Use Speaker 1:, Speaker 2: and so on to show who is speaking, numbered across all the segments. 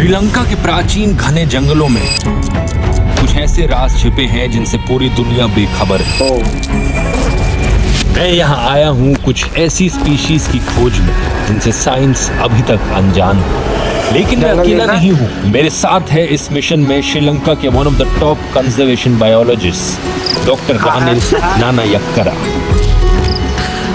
Speaker 1: श्रीलंका के प्राचीन घने जंगलों में कुछ ऐसे राज छिपे हैं जिनसे पूरी दुनिया बेखबर है। मैं यहाँ आया हूँ कुछ ऐसी स्पीशीज की खोज में जिनसे साइंस अभी तक अनजान है। लेकिन मैं अकेला नहीं हूँ, मेरे साथ है इस मिशन में श्रीलंका के one of the top conservation biologist doctor Ranil Nanayakkara.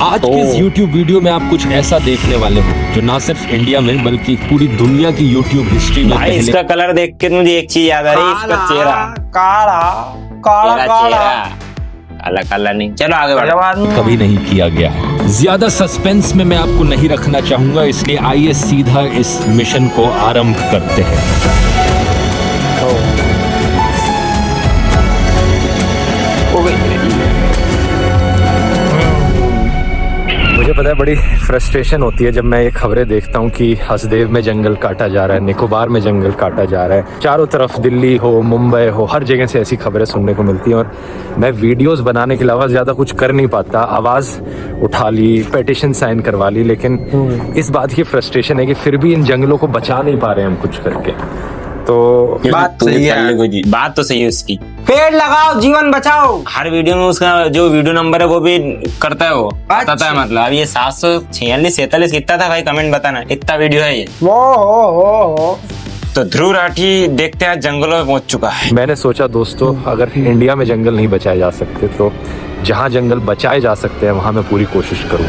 Speaker 1: आज के इस YouTube वीडियो में आप कुछ ऐसा देखने वाले हो जो ना सिर्फ इंडिया में बल्कि पूरी दुनिया की YouTube हिस्ट्री में
Speaker 2: भाई इसका कलर देख के मुझे एक चीज याद आ रही है, इसका चेहरा काला काला काला नहीं। चलो आगे बढ़ो।
Speaker 1: कभी नहीं किया गया है। ज्यादा सस्पेंस में मैं आपको नहीं रखना चाहूंगा, इसलिए आइए सीधा इस मिशन को आरंभ करते हैं। मुझे पता है बड़ी फ्रस्ट्रेशन होती है जब मैं ये खबरें देखता हूँ कि हसदेव में जंगल काटा जा रहा है, निकोबार में जंगल काटा जा रहा है। चारों तरफ दिल्ली हो, मुंबई हो, हर जगह से ऐसी खबरें सुनने को मिलती हैं और मैं वीडियोस बनाने के अलावा ज़्यादा कुछ कर नहीं पाता। आवाज़ उठा ली, पेटिशन साइन करवा ली, लेकिन इस बात की फ्रस्ट्रेशन है कि फिर भी इन जंगलों को बचा नहीं पा रहे हम कुछ करके। तो
Speaker 2: बात तो सही है उसकी।
Speaker 3: पेड़ लगाओ, जीवन बचाओ।
Speaker 2: हर वीडियो में उसका जो वीडियो नंबर है वो भी करता है, वो बताता है। मतलब अब ये 746 कितना था भाई, कमेंट बताना इतना वीडियो है ये। तो ध्रुव राठी देखते हैं जंगलों में पहुंच चुका है।
Speaker 1: मैंने सोचा दोस्तों, अगर इंडिया में जंगल नहीं बचाए जा सकते तो जहाँ जंगल बचाए जा सकते हैं वहां मैं पूरी कोशिश करूँ।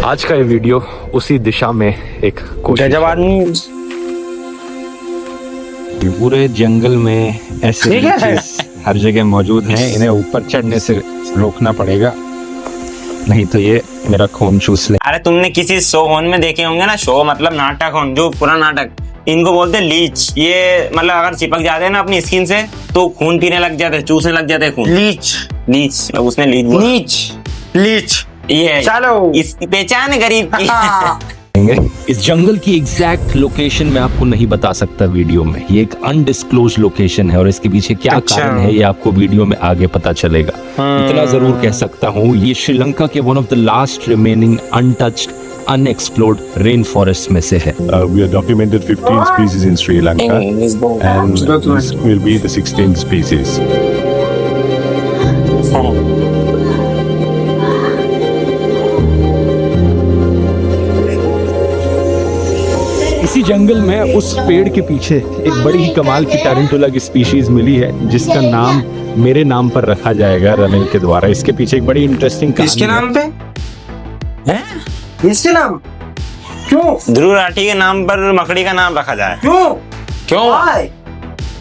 Speaker 1: आज का ये वीडियो उसी दिशा में एक कोशिश। पूरे जंगल में ऐसे हर जगह मौजूद हैं, इन्हें ऊपर चढ़ने से रोकना पड़ेगा, नहीं तो ये मेरा खून चूस ले।
Speaker 2: अरे तुमने किसी शो होन में देखे होंगे ना, शो मतलब नाटक होन, जो पूरा नाटक, इनको बोलते हैं लीच। ये मतलब अगर चिपक जाते हैं ना अपनी स्किन से तो खून पीने लग जाते हैं, चूसने लग जाते हैं खून। लीच उसने लीच ये
Speaker 3: चलो
Speaker 2: इसकी पहचान है गरीब की।
Speaker 1: इस जंगल की एग्जैक्ट लोकेशन मैं आपको नहीं बता सकता वीडियो में, ये एक अनडिस्क्लोज लोकेशन है और इसके पीछे क्या कारण है ये आपको वीडियो में आगे पता चलेगा। इतना जरूर कह सकता हूँ, ये श्रीलंका के one of the last remaining untouched unexplored rainforest में से है।
Speaker 4: We have documented 15 species in Sri Lanka and this will be the 16th species.
Speaker 1: इसी जंगल में उस पेड़ के पीछे एक बड़ी ही कमाल की टारंटुला की स्पीशीज मिली है जिसका नाम मेरे नाम पर रखा जाएगा रनिल के द्वारा। इसके पीछे एक बड़ी इंटरेस्टिंग कहानी है।
Speaker 3: इसके नाम पे है? इसके नाम क्यों?
Speaker 2: ध्रुव राठी के नाम पर मकड़ी का नाम रखा जाए। क्यों?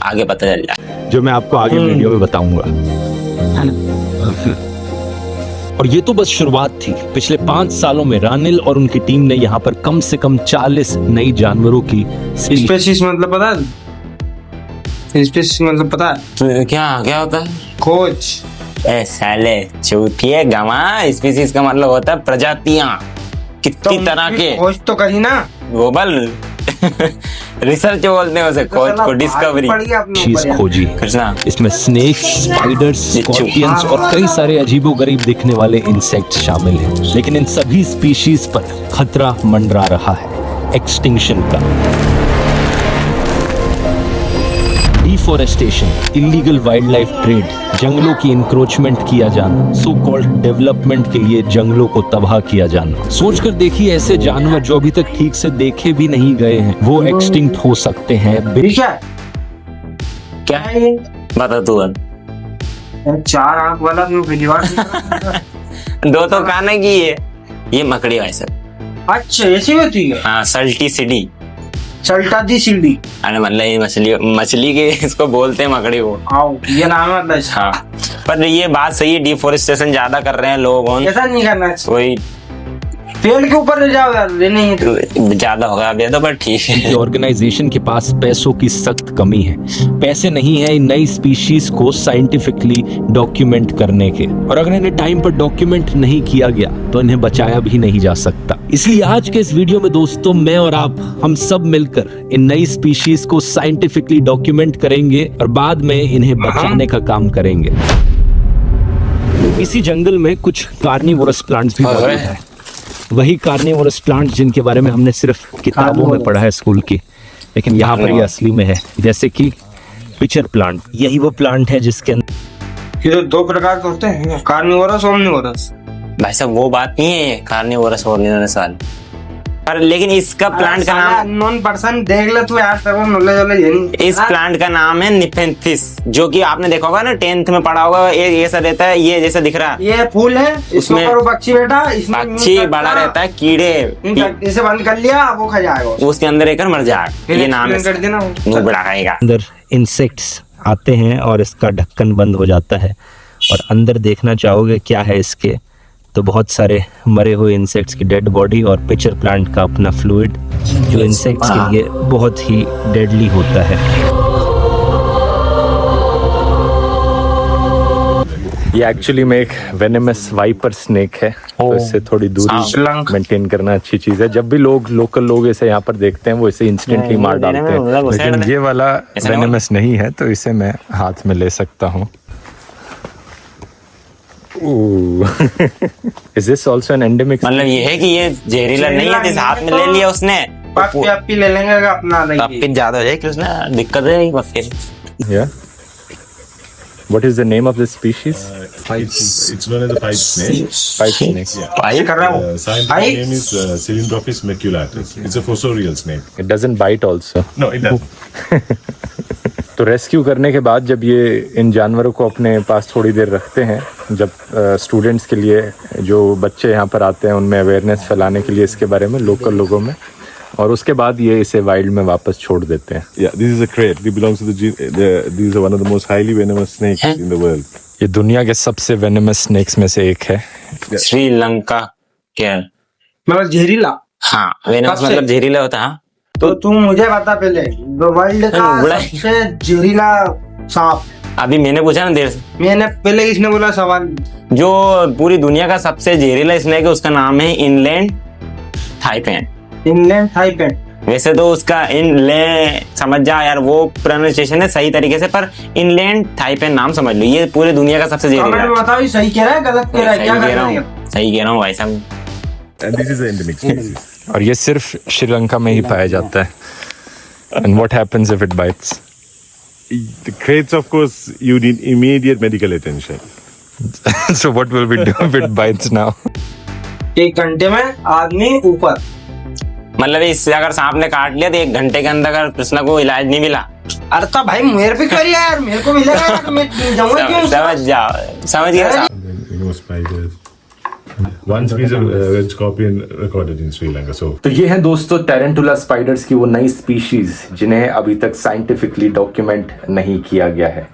Speaker 2: आगे पता चल जाए,
Speaker 1: जो मैं आपको आगे वीडियो में बताऊंगा। और ये तो बस शुरुआत थी। पिछले 5 सालों में रानिल और उनकी टीम ने यहाँ पर कम से कम 40 नई जानवरों की
Speaker 3: स्पीशीज मतलब पता है? स्पीशीज मतलब पता है?
Speaker 2: क्या होता है?
Speaker 3: खोज।
Speaker 2: ए साले चूतिए गमा, स्पीशीज का मतलब होता है प्रजातियां, कितनी तरह के।
Speaker 3: खोज तो करी ना,
Speaker 2: ग्लोबल रिसर्च बोलते हैं उसे, खोज को, डिस्कवरी
Speaker 1: चीज खोजी। इसमें स्नेक्स, स्पाइडर्स, स्कॉर्पियंस और कई सारे अजीबोगरीब दिखने वाले इंसेक्ट्स शामिल हैं। लेकिन इन सभी स्पीशीज पर खतरा मंडरा रहा है, एक्सटिंक्शन का। Deforestation, illegal wild life trade, जंगलों की इंक्रोचमेंट किया जाना, सो कॉल्ड डेवलपमेंट के लिए जंगलों को तबाह किया जाना। सोचकर देखिए, ऐसे जानवर जो अभी तक ठीक से देखे भी नहीं गए हैं वो एक्सटिंक्ट हो सकते हैं।
Speaker 2: क्या है ये? बता तू।
Speaker 3: 4 आंख वाला
Speaker 2: दो तो कान की है ये मकड़ी वैसे।
Speaker 3: अच्छा ऐसी होती है?
Speaker 2: हाँ, सल्टी सीडी,
Speaker 3: सल्टा दी सीडी।
Speaker 2: अरे मतलब ये मछली के इसको बोलते हैं मकड़ी को।
Speaker 3: आओ ये नाम है मतलब।
Speaker 2: हाँ, पर ये बात सही है, डिफोरेस्टेशन ज्यादा कर रहे हैं लोग।
Speaker 3: ऐसा नहीं करना,
Speaker 2: कोई
Speaker 3: पेड़ के ऊपर ले जाओ यार, नहीं
Speaker 2: तो ज्यादा होगा अभी तो, पर ठीक है।
Speaker 1: ऑर्गेनाइजेशन के पास पैसों की सख्त कमी है, पैसे नहीं है इन नई स्पीशीज को साइंटिफिकली डॉक्यूमेंट करने के, और अगर इन्हें टाइम पर डॉक्यूमेंट नहीं किया गया तो इन्हें बचाया भी नहीं जा सकता। इसलिए आज के इस वीडियो में दोस्तों, मैं और आप, हम सब मिलकर इन नई स्पीशीज को साइंटिफिकली डॉक्यूमेंट करेंगे और बाद में इन्हें बचाने का काम करेंगे। इसी जंगल में कुछ कार्निवोरस प्लांट्स भी मौजूद हैं। वही कार्निवोरस प्लांट्स जिनके बारे में हमने सिर्फ किताबों में पढ़ा है स्कूल की। लेकिन यहाँ पर ये असली में है। जैसे कि पिचर प्लांट, यही वो प्लांट है जिसके अंदर
Speaker 3: ये तो दो प्रकार के होते हैं, कार्निवोरस और ओमनिवोरस।
Speaker 2: भाई साहब वो बात नहीं है, कार्निवोरस ओमनिवोरस वाली, पर लेकिन इसका प्लांट का नाम,
Speaker 3: अननोन पर्सन देख ले तू यार, सब नॉलेज है नहीं।
Speaker 2: इस प्लांट का नाम है निफेंथिस, जो कि आपने देखा होगा ना 10th में पढ़ा होगा। ये ऐसा रहता है, ये जैसा दिख रहा है,
Speaker 3: ये फूल है, इसमें
Speaker 2: उसमें
Speaker 3: ऊपर वो पक्षी बैठा, इसमें
Speaker 2: पक्षी बड़ा रहता है, कीड़े,
Speaker 3: इसे बंद कर लिया वो खा जाएगा,
Speaker 2: उसके अंदर एक मर जाएगा। ये नाम है,
Speaker 3: कर देना
Speaker 2: मुंह बड़ा खाएगा।
Speaker 1: अंदर इंसेक्ट्स आते हैं और इसका ढक्कन बंद हो जाता है, और अंदर देखना चाहोगे क्या है इसके, तो बहुत सारे मरे हुए इंसेक्ट्स की डेड बॉडी और पिचर प्लांट का अपना फ्लूइड, जो इंसेक्ट्स के लिए बहुत ही डेडली होता है। ये एक्चुअली में एक वेनेमस वाइपर स्नेक है, तो इससे थोड़ी दूरी मेंटेन करना अच्छी चीज है। जब भी लोकल लोग इसे यहाँ पर देखते हैं वो इसे इंस्टेंटली मार डालते हैं, लेकिन ये वाला वेनेमस नहीं है, तो इसे मैं हाथ में ले सकता हूँ। Is this also an endemic?
Speaker 2: मतलब ये है कि ये जहरीला नहीं है, जिस हाथ में ले लिया उसने,
Speaker 3: पप्पी ले लेंगे अपना,
Speaker 2: पप्पी ज्यादा हो जाए कि उसने दिक्कत है नहीं पप्पी।
Speaker 1: Yeah. What is the name of this species?
Speaker 4: It's known as a pipe snake.
Speaker 1: Pipe snake.
Speaker 2: भाई
Speaker 3: कर रहा हूँ।
Speaker 4: Scientific name is Cylindrophis maculatus. It's a fossorial snake.
Speaker 1: It doesn't bite also.
Speaker 4: No, it doesn't.
Speaker 1: तो rescue करने के बाद जब ये इन जानवरों को अपने पास थोड़ी देर रखते हैं, जब स्टूडेंट्स के लिए, जो बच्चे यहाँ पर आते हैं उनमें अवेयरनेस फैलाने के लिए इसके बारे में लोकल लोगों में, और उसके बाद ये इसे वाइल्ड में वापस छोड़ देते हैं।
Speaker 4: Yeah, this is a crate. It belongs to these are one of the most highly venomous snakes in the world.
Speaker 1: ये दुनिया के सबसे वेनेमस स्नेक्स में से एक है।
Speaker 2: श्रीलंका केरल,
Speaker 3: मतलब जहरीला।
Speaker 2: हाँ वेनस मतलब जहरीला होता है।
Speaker 3: तो तुम मुझे बता पहले, वर्ल्ड का
Speaker 2: बड़ा-
Speaker 3: सबसे जहरीला सांप।
Speaker 2: अभी मैंने पूछा ना देर से,
Speaker 3: मैंने पहले किसने बोला सवाल?
Speaker 2: जो पूरी दुनिया का सबसे जहरीला स्नेक है उसका नाम है इनलैंड थाईपैन।
Speaker 3: इंग्लैंड थाईपैन।
Speaker 2: वैसे तो उसका इनलैंड समझ जा यार, वो प्रोनाउंसिएशन है सही तरीके से, पर इनलैंड थाईपैन नाम समझ लो। ये पूरी दुनिया का सबसे जहरीला
Speaker 3: कमेंट में बताओ ये सही कह रहा है गलत कह रहा है, क्या
Speaker 2: सही
Speaker 3: कर
Speaker 2: कह रहा
Speaker 3: रहा है?
Speaker 2: हूँ, सही कह रहा हूँ भाई साहब।
Speaker 4: And this is an endemic species.
Speaker 1: और ये सिर्फ श्रीलंका में ही पाया जाता है। And what happens if it bites?
Speaker 4: The crates, of course, you need immediate medical attention.
Speaker 1: So what will we do if it bites now?
Speaker 3: 1 घंटे में आदमी ऊपर।
Speaker 2: मतलब इससे अगर सांप ने काट लिया तो 1 घंटे के अंदर अगर कृष्णा को इलाज नहीं मिला,
Speaker 3: अरे तो भाई मेरे पे क्यों यार, मेरे को मिलेगा यार, मैं जाऊंगा क्यों?
Speaker 2: समझ जाओ, समझ गया साहब।
Speaker 4: And then, spiders. One species of red scorpion recorded in Sri Lanka. So
Speaker 1: तो ये हैं दोस्तों टेरेंटुला स्पाइडर्स की वो नई स्पीशीज जिन्हें अभी तक साइंटिफिकली डॉक्यूमेंट नहीं किया गया है।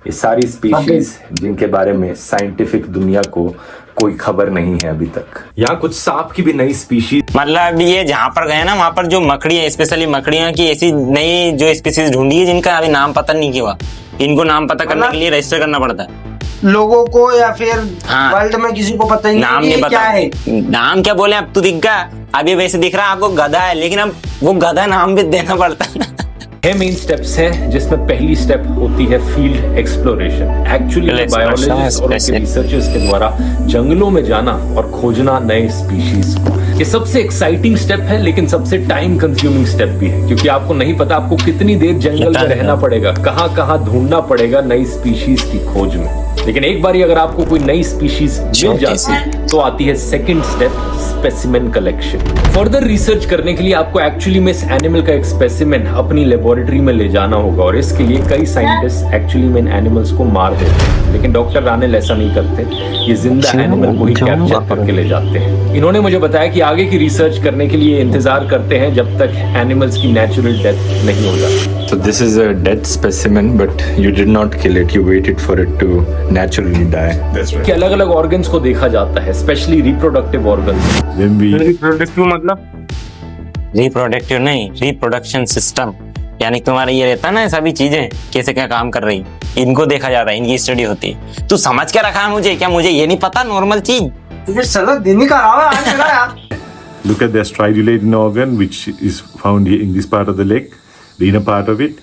Speaker 1: ये सारी स्पीशीज जिनके बारे में साइंटिफिक दुनिया को कोई खबर नहीं है अभी तक। यहाँ कुछ सांप की भी नई स्पीशीज,
Speaker 2: मतलब ये जहाँ पर गए ना वहाँ पर जो मकड़ी है, स्पेशली मकड़ियाँ की ऐसी नई जो स्पीसीज ढूंढी है जिनका अभी नाम पता नहीं किया। इनको नाम पता करने के लिए रजिस्टर करना पड़ता है
Speaker 3: लोगों को, या फिर
Speaker 2: हाँ।
Speaker 3: वर्ल्ड में किसी को पता ही
Speaker 2: नाम
Speaker 3: नहीं
Speaker 2: नहीं
Speaker 3: कि क्या
Speaker 2: पता
Speaker 3: है।
Speaker 2: नाम क्या बोले, अब तो दिख गया, अभी वैसे दिख रहा है आपको गधा है, लेकिन अब वो गधा नाम भी देना पड़ता है।
Speaker 1: मेन स्टेप्स है जिसमें पहली स्टेप होती है फील्ड एक्सप्लोरेशन। एक्चुअली बायोलॉजिस्ट और रिसर्चर्स के द्वारा जंगलों में जाना और खोजना नए स्पीशीज को, ये सबसे एक्साइटिंग स्टेप है, लेकिन सबसे टाइम कंज्यूमिंग स्टेप भी है, क्योंकि आपको नहीं पता आपको कितनी देर जंगल में रहना पड़ेगा, कहाँ कहाँ ढूंढना पड़ेगा नई स्पीशीज की खोज में। लेकिन एक बार अगर आपको कोई नई स्पीशीज मिल जाती है तो आती है second step, specimen collection. Further research करने के लिए आपको एक्चुअली में इस एनिमल का एक स्पेसिमेन अपनी लेबोरेटरी में ले जाना होगा, और इसके लिए कई साइंटिस्ट एक्चुअली में इन एनिमल्स को मार देते हैं, लेकिन डॉक्टर रानेल ऐसा नहीं करते, ये जिंदा एनिमल को ही कैप्चर करके ले जाते हैं। इन्होंने मुझे बताया कि आगे की रिसर्च करने के लिए इंतजार करते हैं जब तक एनिमल्स की नेचुरल डेथ नहीं हो जाती। So this is a dead specimen, but you did not kill it. You waited for it to naturally die.
Speaker 4: that's right.
Speaker 1: कि अलग अलग ऑर्गन्स को देखा जाता है, specially reproductive organs.
Speaker 4: Then we
Speaker 3: reproductive मतलब
Speaker 2: रिप्रोडक्टिव नहीं, रिप्रोडक्शन सिस्टम, यानी तुम्हारा ये रहता है ना सभी चीजें कैसे क्या काम कर रही, इनको देखा जाता है, इनकी स्टडी होती है। तू समझ के रखा है मुझे, क्या मुझे ये नहीं पता नॉर्मल चीज?
Speaker 3: तुझे चलो दिन ही का रहा है यार।
Speaker 4: look at the stridulating organ, which is found here in this part of the leg, the inner part of it,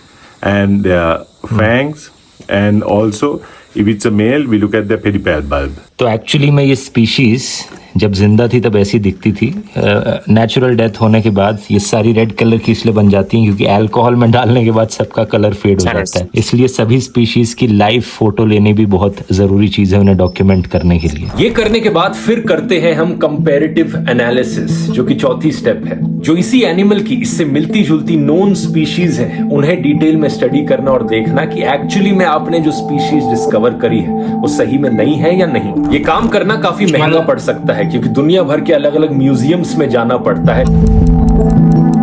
Speaker 4: and their fangs, and also if it's a male, we look at the pedipalp bulb.
Speaker 1: तो actually में ये species जब जिंदा थी तब ऐसी दिखती थी, नेचुरल डेथ होने के बाद ये सारी रेड कलर की इसलिए बन जाती हैं क्योंकि अल्कोहल में डालने के बाद सबका कलर फेड हो जाता है। इसलिए सभी स्पीशीज की लाइव फोटो लेनी भी बहुत जरूरी चीज है उन्हें डॉक्यूमेंट करने के लिए। ये करने के बाद फिर करते हैं हम कंपैरेटिव एनालिसिस, जो कि चौथी स्टेप है, जो इसी एनिमल की इससे मिलती जुलती नोन स्पीशीज है उन्हें डिटेल में स्टडी करना और देखना कि एक्चुअली में आपने जो स्पीशीज डिस्कवर करी है वो सही में नहीं है या नहीं। ये काम करना काफी महंगा पड़ सकता है क्योंकि दुनिया भर के अलग अलग म्यूजियम्स में जाना पड़ता है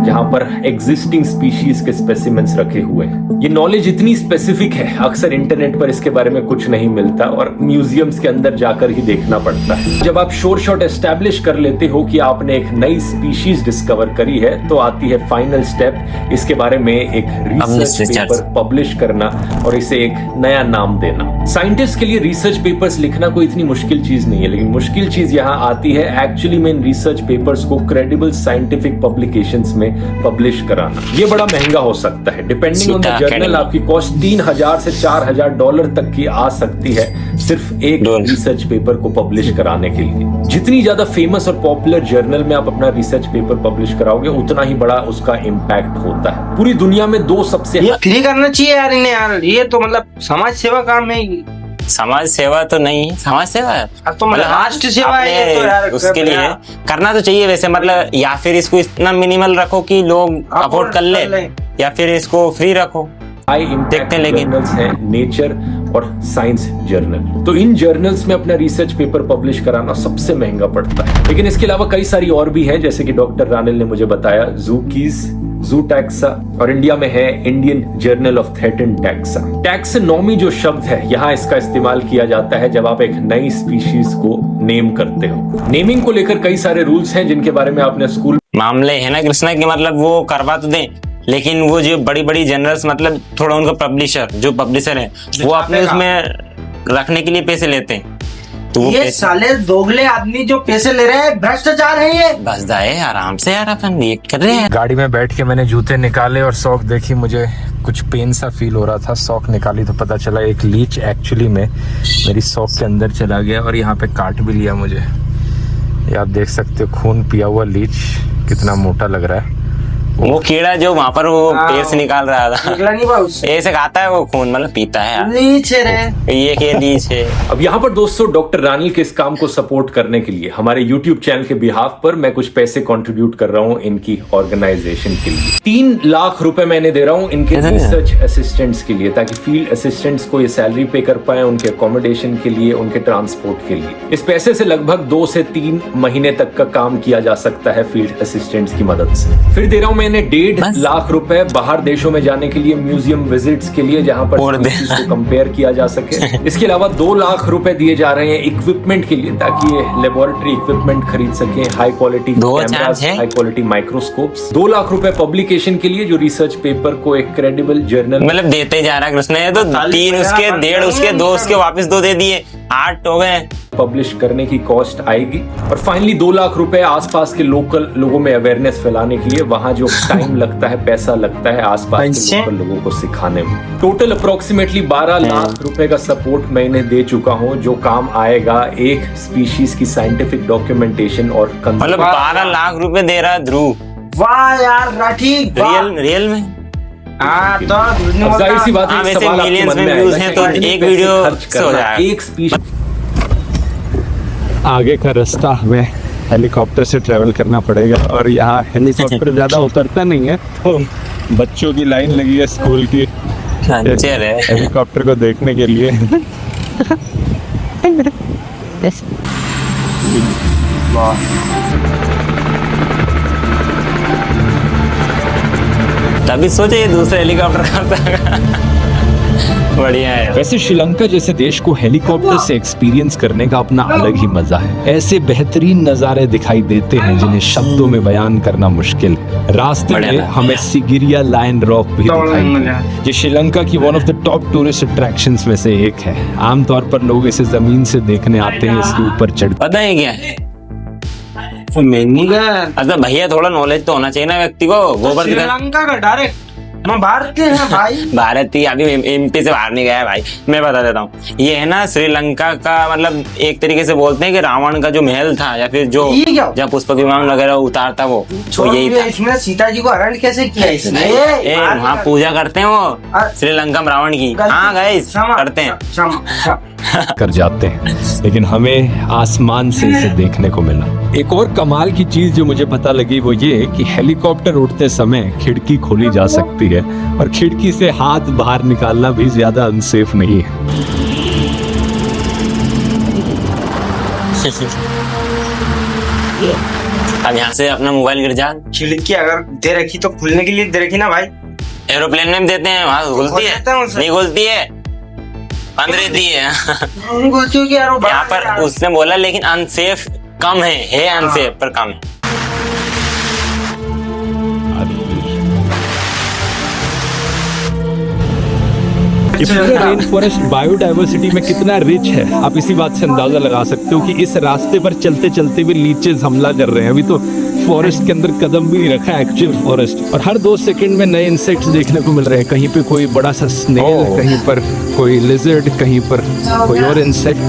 Speaker 1: जहां पर एग्जिस्टिंग स्पीशीज के स्पेसिमेंस रखे हुए हैं। ये नॉलेज इतनी स्पेसिफिक है, अक्सर इंटरनेट पर इसके बारे में कुछ नहीं मिलता और म्यूजियम्स के अंदर जाकर ही देखना पड़ता है। जब आप शोर शॉट एस्टैब्लिश कर लेते हो कि आपने एक नई स्पीशीज डिस्कवर करी है तो आती है फाइनल स्टेप, इसके बारे में एक रिसर्च पेपर पब्लिश करना और इसे एक नया नाम देना। साइंटिस्ट के लिए रिसर्च पेपर्स लिखना कोई इतनी मुश्किल चीज नहीं है, लेकिन मुश्किल चीज यहाँ आती है एक्चुअली में इन रिसर्च पेपर्स को क्रेडिबल साइंटिफिक पब्लिकेशंस में पब्लिश कराना। ये बड़ा महंगा हो सकता है, डिपेंडिंग ऑन द जर्नल आपकी कॉस्ट $3000 से $4000 तक की आ सकती है सिर्फ एक रिसर्च पेपर को पब्लिश कराने के लिए। जितनी ज्यादा फेमस और पॉपुलर जर्नल में आप अपना रिसर्च पेपर पब्लिश कराओगे उतना ही बड़ा उसका इम्पैक्ट होता है। पूरी दुनिया में दो सबसे
Speaker 3: फ्री करना चाहिए यार इन्हें यार, ये तो मतलब समाज सेवा काम है।
Speaker 2: समाज सेवा तो नहीं, समाज सेवा है
Speaker 3: तो मतलब राष्ट्र सेवा है ये तो यार,
Speaker 2: उसके लिए करना तो चाहिए वैसे, मतलब या फिर इसको इतना मिनिमल रखो कि लोग अफोर्ड कर ले या फिर इसको फ्री रखो।
Speaker 1: हाई इम्पैक्ट जर्नल्स हैं नेचर और साइंस जर्नल, तो इन जर्नल्स में अपना रिसर्च पेपर पब्लिश कराना सबसे महंगा पड़ता है। लेकिन इसके अलावा कई सारी और भी हैं, जैसे कि डॉक्टर रानिल ने मुझे बताया ज़ूकीज, ज़ूटैक्सा और इंडिया में है Indian journal of threatened taxa. Taxonomy जो शब्द है यहाँ इसका इस्तेमाल किया जाता है जब आप एक नई स्पीशीज को नेम करते हो। नेमिंग को लेकर कई सारे रूल्स हैं जिनके बारे में आपने स्कूल
Speaker 2: मामले है ना कृष्णा के, मतलब वो करवा तो दें लेकिन वो जो बड़ी बड़ी जर्नल्स मतलब थोड़ा उनका पब्लिशर जो पब्लिशर है वो अपने उसमें रखने के लिए पैसे लेते हैं, तो वो
Speaker 3: ये साले दोगले आदमी जो पैसे ले रहे हैं भ्रष्टाचार है ये।
Speaker 2: बस जाए आराम से यार, अपन ये कर रहे हैं।
Speaker 1: गाड़ी में बैठ के मैंने जूते निकाले और सॉक देखी, मुझे कुछ पेन सा फील हो रहा था। सॉक निकाली तो पता चला एक लीच एक्चुअली में मेरी सॉक के अंदर चला गया और यहाँ पे काट भी लिया मुझे। ये आप देख सकते हो खून पिया हुआ लीच कितना मोटा लग रहा है।
Speaker 2: वो कीड़ा जो वहाँ पर वो पेड़ से निकाल रहा था,
Speaker 3: निकला नहीं बा उससे।
Speaker 2: ऐसे खाता है वो खून, मतलब पीता है यार।
Speaker 3: लीच है रे।
Speaker 2: ये के लीच है।
Speaker 1: अब यहाँ पर दोस्तों डॉक्टर रानिल के इस काम को सपोर्ट करने के लिए हमारे YouTube चैनल के बिहाफ पर मैं कुछ पैसे कंट्रीब्यूट कर रहा हूँ इनकी ऑर्गेनाइजेशन के लिए। 3 लाख रुपए मैंने दे रहा हूँ इनके रिसर्च असिस्टेंट्स के लिए, ताकि फील्ड असिस्टेंट्स को ये सैलरी पे कर पाए, उनके अकोमोडेशन के लिए, उनके ट्रांसपोर्ट के लिए। इस पैसे से लगभग 2 से 3 महीने तक का काम किया जा सकता है फील्ड असिस्टेंट्स की मदद से। फिर दे रहा हूँ मैंने 1.5 लाख रुपए बाहर देशों में जाने के लिए, म्यूजियम विजिट्स के लिए जहां पर स्पीशीज को कंपेयर किया जा सके। इसके अलावा 2 लाख रुपए दिए जा रहे हैं इक्विपमेंट के लिए, ताकि ये लेबोरेटरी इक्विपमेंट खरीद सकें, high quality cameras, high quality microscopes. 2 lakh रुपए पब्लिकेशन के लिए, जो रिसर्च पेपर को एक क्रेडिबल जर्नल
Speaker 2: मतलब देते जा रहा है कृष्ण। ये तो 3 उसके 1.5 उसके 2 उसके वापस 2 दे दिए, 8 हो गए।
Speaker 1: पब्लिश करने की कॉस्ट आएगी। और फाइनली 2 लाख रुपए आसपास के लोकल लोगों में अवेयरनेस फैलाने के लिए, वहां जो टाइम लगता है, पैसा लगता है आसपास के लोकल लोगों को सिखाने में। टोटल अप्रोक्सीमेटली 12 लाख रुपए का सपोर्ट मैं इन्हें दे चुका हूं, जो काम आएगा एक स्पीशीज की साइंटिफिक डॉक्यूमेंटेशन और
Speaker 2: मतलब 12 लाख रुपए दे रहा है ध्रुव।
Speaker 3: वाह यार राठी,
Speaker 2: रियल में
Speaker 3: हाँ तो
Speaker 1: जाहिर सी बात है,
Speaker 2: वैसे मिलियंस में व्यूज हैं तो एक वीडियो खर्च हो जाएगा।
Speaker 1: एक स्पीशीज
Speaker 5: आगे का रास्ता हमें हेलीकॉप्टर से ट्रैवल करना पड़ेगा और यहाँ हेलीकॉप्टर ज़्यादा उतरता नहीं है, तो बच्चों की लाइन लगी है स्कूल की हेलीकॉप्टर को देखने के लिए।
Speaker 2: तभी सोचे ये दूसरा हेलीकॉप्टर करता बढ़िया है।
Speaker 1: वैसे श्रीलंका जैसे देश को हेलीकॉप्टर से एक्सपीरियंस करने का अपना अलग ही मजा है। ऐसे बेहतरीन नजारे दिखाई देते हैं जिन्हें शब्दों में बयान करना मुश्किल है। रास्ते में हमें सिगिरिया लायन रॉक भी दिखाई दे, ये श्रीलंका की one of the top tourist attractions में से एक है। आमतौर पर लोग इसे जमीन से देखने आते हैं, इसके ऊपर चढ़।
Speaker 2: पता है क्या
Speaker 3: मैंने
Speaker 2: अच्छा भैया, थोड़ा नॉलेज तो होना चाहिए ना व्यक्ति को। गोबर
Speaker 3: श्रीलंका का डायरेक्ट हम भारत के हैं भाई।
Speaker 2: भारत की अभी एमपी से बाहर नहीं गया है भाई। मैं बता देता हूँ, ये है ना श्रीलंका का, मतलब एक तरीके से बोलते हैं कि रावण का जो महल था, या फिर जो
Speaker 3: ये क्या?
Speaker 2: जब पुष्पक विमान वगैरह उतारता वो, तो यही था।
Speaker 3: इसमें सीता जी को हरण कैसे किया इसने?
Speaker 2: वहाँ पूजा करते हैं वो श्रीलंका में रावण की। हाँ गाइस करते हैं।
Speaker 5: कर जाते हैं, लेकिन हमें आसमान से इसे देखने को मिला। एक और कमाल की चीज जो मुझे पता लगी वो ये कि हेलीकॉप्टर उड़ते समय खिड़की खोली जा सकती है और खिड़की से हाथ बाहर निकालना भी ज्यादा अनसेफ नहीं है।
Speaker 2: अब यहाँ से अपना मोबाइल गिर जा।
Speaker 3: खिड़की अगर दे रखी तो खुलने के लिए दे रखी ना भाई।
Speaker 2: एरोप्लेन में भी देते हैं, वहाँ खुलती है? नहीं खुलती है, बंद रहती है। यहाँ पर उसने बोला लेकिन अनसेफ कम है अनसेफ पर कम है।
Speaker 5: रेन फॉरेस्ट बायोडाइवर्सिटी में कितना रिच है, आप इसी बात से अंदाजा लगा सकते हो कि इस रास्ते पर चलते चलते भी लीचेस हमला कर रहे हैं। अभी तो फॉरेस्ट के अंदर कदम भी नहीं रखा है एक्चुअल फॉरेस्ट, और हर 2 सेकंड में नए इंसेक्ट्स देखने को मिल रहे हैं। कहीं पे कोई बड़ा सा स्नेल, कहीं पर कोई लिजर्ड, कहीं पर कोई और इंसेक्ट।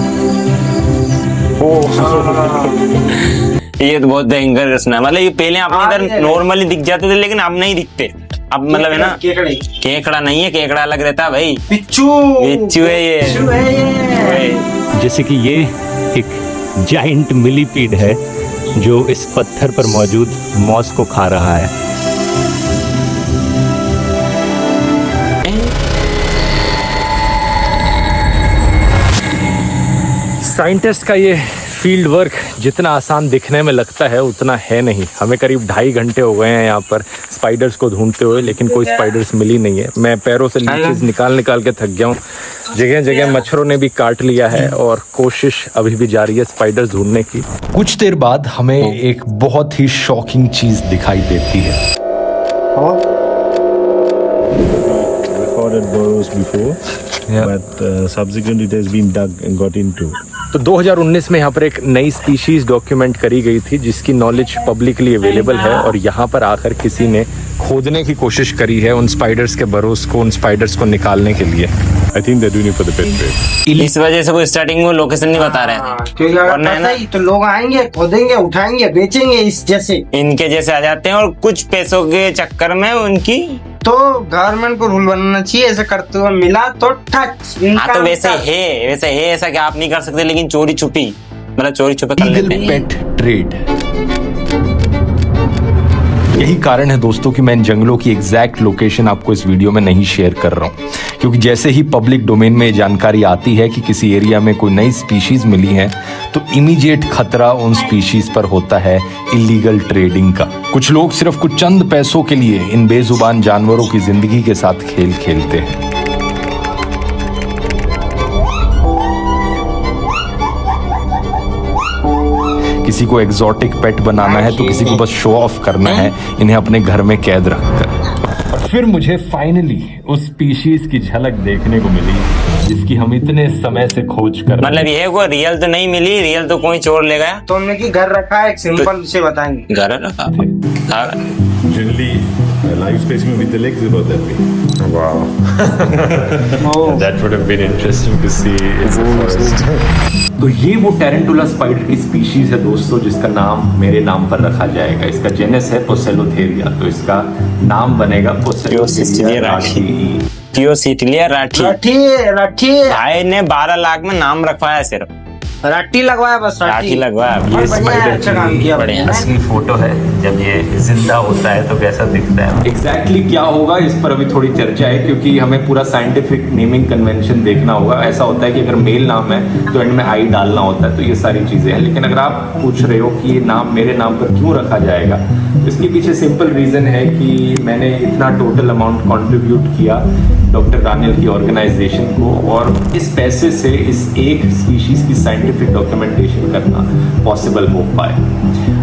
Speaker 2: ये तो बहुत भयंकर रचना है। मतलब ये पहले अपने इधर नॉर्मली दिख जाते थे, लेकिन अब नहीं दिखते। अब मतलब है ना, केकड़ा नहीं है, केकड़ा अलग रहता है भाई, बिच्छू है ये।
Speaker 5: जैसे कि ये एक जाइंट मिलीपीड है जो इस पत्थर पर मौजूद मॉस को खा रहा है। साइंटिस्ट का ये फील्ड वर्क जितना आसान दिखने में लगता है उतना है नहीं। हमें करीब 2.5 घंटे हो गए हैं यहाँ पर स्पाइडर्स को ढूंढते हुए, लेकिन कोई स्पाइडर्स मिली नहीं है। मैं पैरों से लीचेस निकाल के थक गया हूँ। जगह जगह मच्छरों ने भी काट लिया है और कोशिश अभी भी जारी है स्पाइडर्स ढूंढने की। कुछ देर बाद हमें एक बहुत ही शॉकिंग चीज दिखाई देती है।
Speaker 4: Recorded burrows before, but subsequently it has been dug and got into.
Speaker 5: तो 2019 में यहाँ पर एक नई स्पीशीज डॉक्यूमेंट करी गई थी जिसकी नॉलेज पब्लिकली अवेलेबल है, और यहाँ पर आकर किसी ने खोदने की कोशिश करी है उन स्पाइडर्स के बरोस को, उन स्पाइडर्स को निकालने के लिए।
Speaker 4: I think they're doing it for the pet trade.
Speaker 2: इस वजह से वो स्टार्टिंग में लोकेशन नहीं बता रहे थे,
Speaker 3: क्योंकि अगर पता ही तो लोग आएंगे, खोदेंगे, उठाएंगे, बेचेंगे इस जैसे
Speaker 2: इनके जैसे आ जाते हैं, और कुछ पैसों के चक्कर में उनकी
Speaker 3: तो गवर्नमेंट को रूल बनाना चाहिए। ऐसे करते हुए मिला तो ठच।
Speaker 2: हाँ तो वैसे है ऐसा कि आप नहीं कर सकते, लेकिन चोरी छुपी, मतलब चोरी छुपे कर लेते हैं।
Speaker 5: पेट ट्रेड। यही कारण है दोस्तों कि मैं इन जंगलों की एग्जैक्ट लोकेशन आपको इस वीडियो में नहीं शेयर कर रहा हूँ, क्योंकि जैसे ही पब्लिक डोमेन में जानकारी आती है कि किसी एरिया में कोई नई स्पीशीज मिली है तो इमीडिएट खतरा उन स्पीशीज पर होता है इलीगल ट्रेडिंग का। कुछ लोग सिर्फ कुछ चंद पैसों के लिए इन बेजुबान जानवरों की जिंदगी के साथ खेल खेलते हैं। किसी को एग्जॉटिक पेट बनाना है तो किसी को बस शो ऑफ करना है इन्हें अपने घर में कैद रखकर। और फिर मुझे फाइनली उस स्पीशीज की झलक देखने को मिली जिसकी हम इतने समय से खोज कर,
Speaker 2: मतलब ये को रियल तो नहीं मिली, रियल तो कोई चोर ले गया।
Speaker 3: तो हमने की घर रखा है, एक सिंपल से बताएंगे।
Speaker 2: घर रखा
Speaker 4: Generally, live space में with the legs about that way.
Speaker 5: Wow. That would have been interesting to see in the forest. तो ये वो टेरेंटुला स्पाइडर की स्पीशीज है दोस्तों, जिसका नाम मेरे नाम पर रखा जाएगा। इसका जेनस है पोसेलोथेरिया, तो इसका नाम बनेगा पोसेलोथेरिया
Speaker 3: राठी।
Speaker 2: भाई ने 12 लाख में नाम रखवाया, सिर्फ
Speaker 3: राठी लगवाया, बस
Speaker 2: राठी लगवाया।
Speaker 5: ये स्पाइडर
Speaker 3: अच्छा काम किया।
Speaker 2: बढ़िया।
Speaker 5: असली फोटो है जब ये जिंदा होता है तो कैसा दिखता है। एग्जैक्टली क्या होगा इस पर अभी थोड़ी चर्चा है, क्योंकि हमें पूरा साइंटिफिक नेमिंग कन्वेंशन देखना होगा। ऐसा होता है कि अगर मेल नाम है तो एंड में आई डालना होता है, तो ये सारी चीजें हैं। लेकिन अगर आप पूछ रहे हो कि ये नाम मेरे नाम पर क्यों रखा जाएगा, तो इसके पीछे सिंपल रीजन है कि मैंने इतना टोटल अमाउंट कॉन्ट्रीब्यूट किया डॉक्टर रानियल की ऑर्गेनाइजेशन को, और इस पैसे से इस एक स्पीशीज की साइंटिफिक डॉक्यूमेंटेशन करना पॉसिबल हो पाए।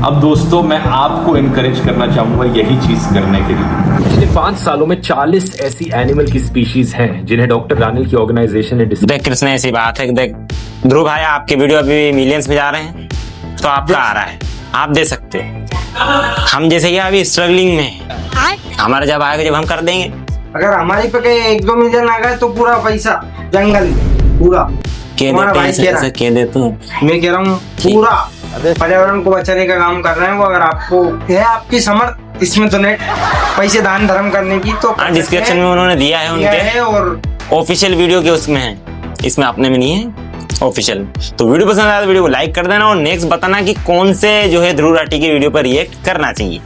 Speaker 5: अब दोस्तों मैं आपको इनकरेज करना चाहूंगा यही चीज करने के लिए। पिछले 5 सालों में 40 ऐसी एनिमल की स्पीशीज हैं जिन्हें डॉक्टर रानियल की ऑर्गेनाइजेशन ने
Speaker 2: देख कृष्ण, ऐसी बात है कि देख ध्रुव भाई, आपके वीडियो अभी मिलियंस में जा रहे हैं, तो आपका आ रहा है, आप दे सकते हो। हम जैसे कि अभी स्ट्रगलिंग में, हमारा जब आएगा जब हम कर देंगे,
Speaker 3: अगर हमारी पे कहीं 1-2 मिलियन आ गए तो पूरा पैसा जंगल पूरा
Speaker 2: कह
Speaker 3: हमारा
Speaker 2: देते
Speaker 3: भाई
Speaker 2: हैं
Speaker 3: कह रहा
Speaker 2: ऐसा
Speaker 3: है।
Speaker 2: कह देते हैं।
Speaker 3: मैं कह रहा हूँ पूरा पर्यावरण को बचाने का काम कर रहे हैं वो। अगर आपको है आपकी समर्थ इसमें डोनेट पैसे दान धर्म करने की तो
Speaker 2: हाँ डिस्क्रिप्शन में उन्होंने दिया है
Speaker 3: दिया
Speaker 2: उनके
Speaker 3: है। और
Speaker 2: ऑफिशियल वीडियो के उसमें है, इसमें अपने में नहीं है ऑफिशियल। तो वीडियो पसंद आया तो वीडियो को लाइक कर देना और नेक्स्ट बताना कि कौन से जो है ध्रुव राठी की वीडियो पर रिएक्ट करना चाहिए।